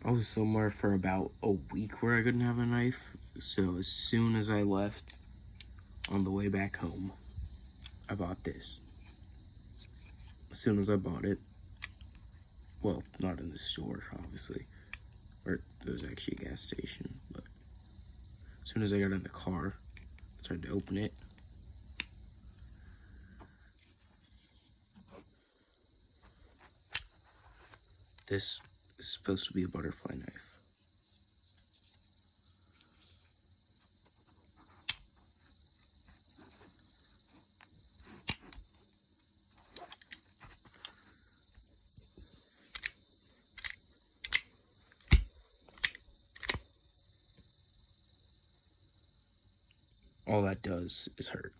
I was somewhere for about a week where I couldn't have a knife. So as soon as I left on the way back home, I bought this. As soon as I bought it, well, not in the store, obviously, or it was actually a gas station, but as soon as I got in the car, I tried to open it. This is supposed to be a butterfly knife. All that does is hurt.